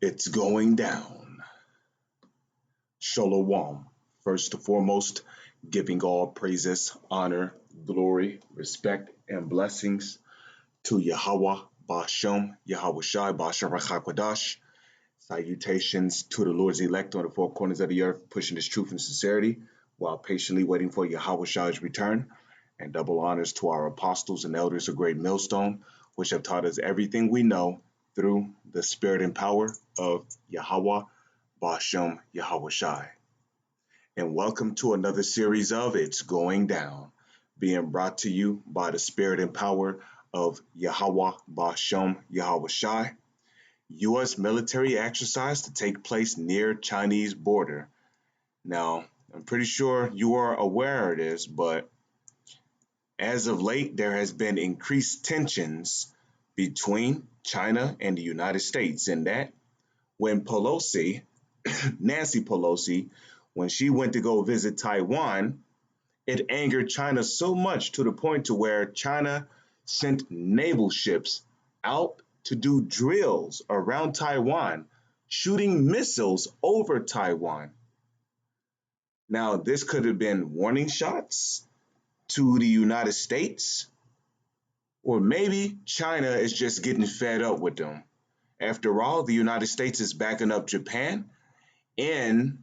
It's going down. Shalom. First and foremost, giving all praises, honor, glory, respect, and blessings to Yahweh, Bashem, Yahweh Shai, Bashem Rachakwadash. Salutations to the Lord's elect on the four corners of the earth, pushing His truth and sincerity while patiently waiting for Yahweh Shai's return. And double honors to our apostles and elders of Great Millstone, which have taught us everything we know through the spirit and power of Yahweh, Bashem, Yahweh Shai. And welcome to another series of It's Going Down, being brought to you by the spirit and power of Yahweh, Bashem, Yahweh Shai. U.S. military exercise to take place near Chinese border. Now, I'm pretty sure you are aware of this, but as of late, there has been increased tensions between China and the United States, and that when Nancy Pelosi, when she went to go visit Taiwan, it angered China so much to the point to where China sent naval ships out to do drills around Taiwan, shooting missiles over Taiwan. Now, this could have been warning shots to the United States, or maybe China is just getting fed up with them. After all, the United States is backing up Japan in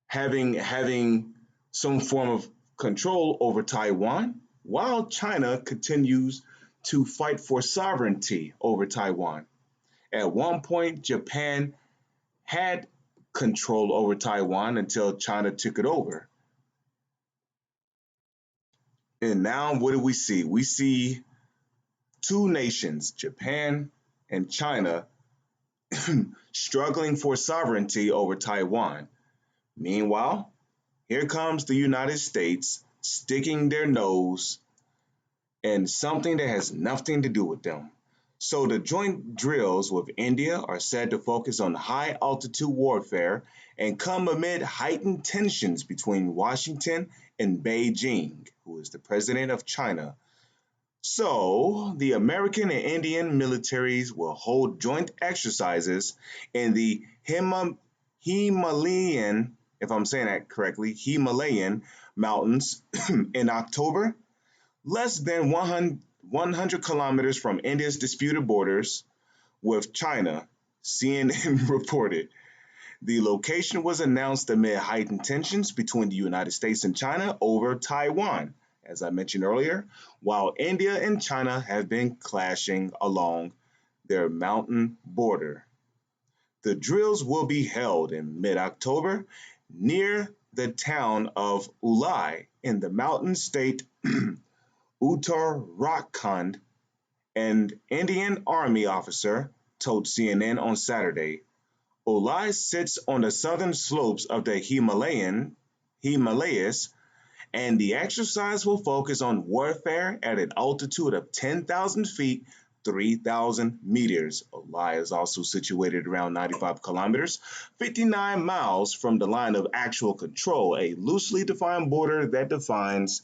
having some form of control over Taiwan, while China continues to fight for sovereignty over Taiwan. At one point, Japan had control over Taiwan until China took it over. And now what do we see? We see two nations, Japan and China, struggling for sovereignty over Taiwan. Meanwhile, here comes the United States sticking their nose in something that has nothing to do with them. So the joint drills with India are said to focus on high altitude warfare and come amid heightened tensions between Washington and Beijing, who is the president of China. So the American and Indian militaries will hold joint exercises in the Himalayan, if I'm saying that correctly, Himalayan mountains in October, less than 100 kilometers from India's disputed borders with China, CNN reported. The location was announced amid heightened tensions between the United States and China over Taiwan, as I mentioned earlier, while India and China have been clashing along their mountain border. The drills will be held in mid-October near the town of Ulai in the mountain state Uttarakhand, an Indian Army officer told CNN on Saturday. Ulai sits on the southern slopes of the Himalayas, and the exercise will focus on warfare at an altitude of 10,000 feet, 3,000 meters. Ulai is also situated around 95 kilometers, 59 miles from the line of actual control, a loosely defined border that divides,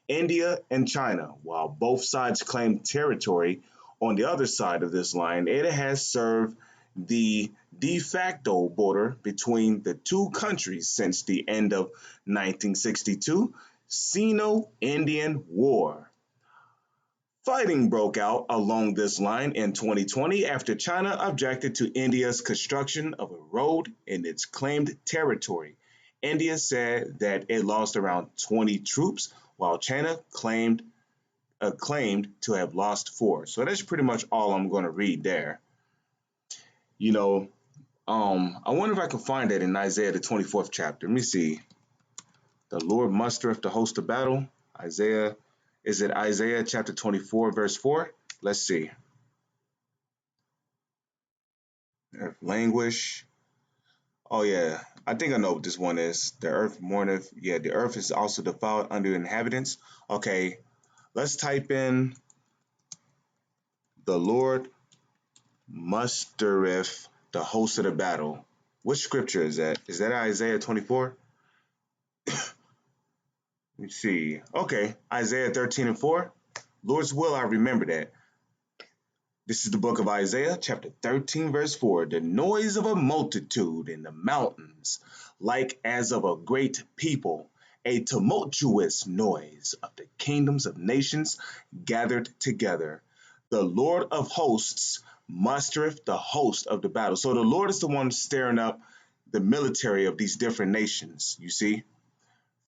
India and China. While both sides claim territory on the other side of this line, it has served the de facto border between the two countries since the end of 1962 Sino-Indian War. Fighting broke out along this line in 2020 after China objected to India's construction of a road in its claimed territory. India said that it lost around 20 troops, while China claimed to have lost 4. So that's pretty much all I'm going to read there. I wonder if I can find that in Isaiah the 24th chapter. Let me see. The Lord mustereth the host of battle. Isaiah, is it Isaiah chapter 24, verse 4? Let's see. Earth languish. Oh yeah, I think I know what this one is. The earth mourneth. Yeah, the earth is also defiled under inhabitants. Okay, let's type in the Lord mustereth the host of the battle. Which scripture is that? Is that Isaiah 24? Let me see. Okay, Isaiah 13 and 4. Lord's will, I remember that. This is the book of Isaiah, chapter 13, verse 4. The noise of a multitude in the mountains, like as of a great people, a tumultuous noise of the kingdoms of nations gathered together. The Lord of hosts mustereth the host of the battle. So the Lord is the one stirring up the military of these different nations, you see.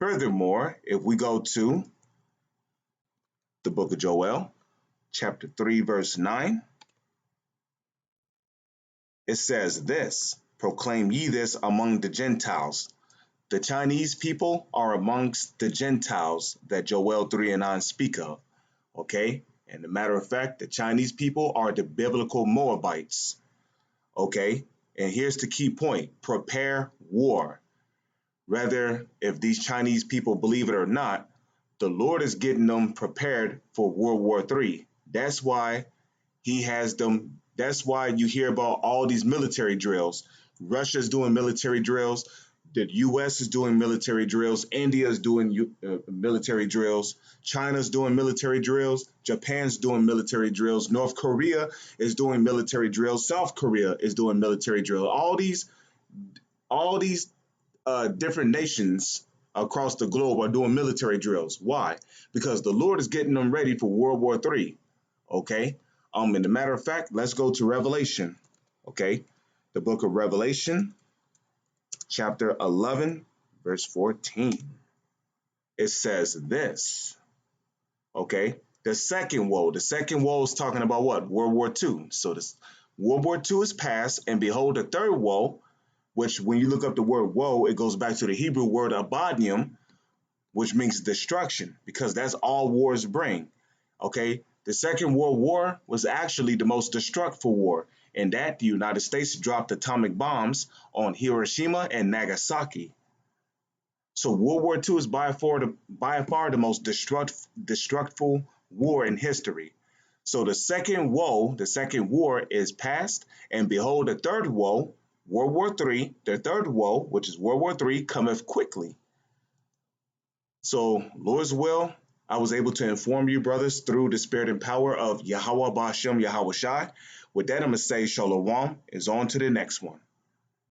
Furthermore, if we go to the book of Joel, chapter 3, verse 9, it says this: proclaim ye this among the Gentiles. The Chinese people are amongst the Gentiles that Joel 3 and 9 speak of. Okay? And a matter of fact, the Chinese people are the biblical Moabites. Okay? And here's the key point: prepare war. Rather, if these Chinese people believe it or not, the Lord is getting them prepared for World War III. That's why he has them. That's why you hear about all these military drills. Russia's doing military drills. The U.S. is doing military drills. India is doing military drills. China's doing military drills. Japan's doing military drills. North Korea is doing military drills. South Korea is doing military drills. All these different nations across the globe are doing military drills. Why? Because the Lord is getting them ready for World War III. Okay. And a matter of fact, let's go to Revelation. Okay. The book of Revelation, chapter 11, verse 14. It says this. Okay. The second woe is talking about what? World War II. So this World War II is past, and behold, the third woe, which when you look up the word woe, it goes back to the Hebrew word abadium, which means destruction, because that's all wars bring. Okay, the Second World War was actually the most destructive war, in that the United States dropped atomic bombs on Hiroshima and Nagasaki. So World War II is by far the most destructive war in history. So the second woe, the second war is past, and behold, the third woe, World War III, the third woe, which is World War III, cometh quickly. So, Lord's will, I was able to inform you, brothers, through the spirit and power of Yahweh Ba'ashem Yahweh Shai. With that, I'm going to say Shalom is on to the next one.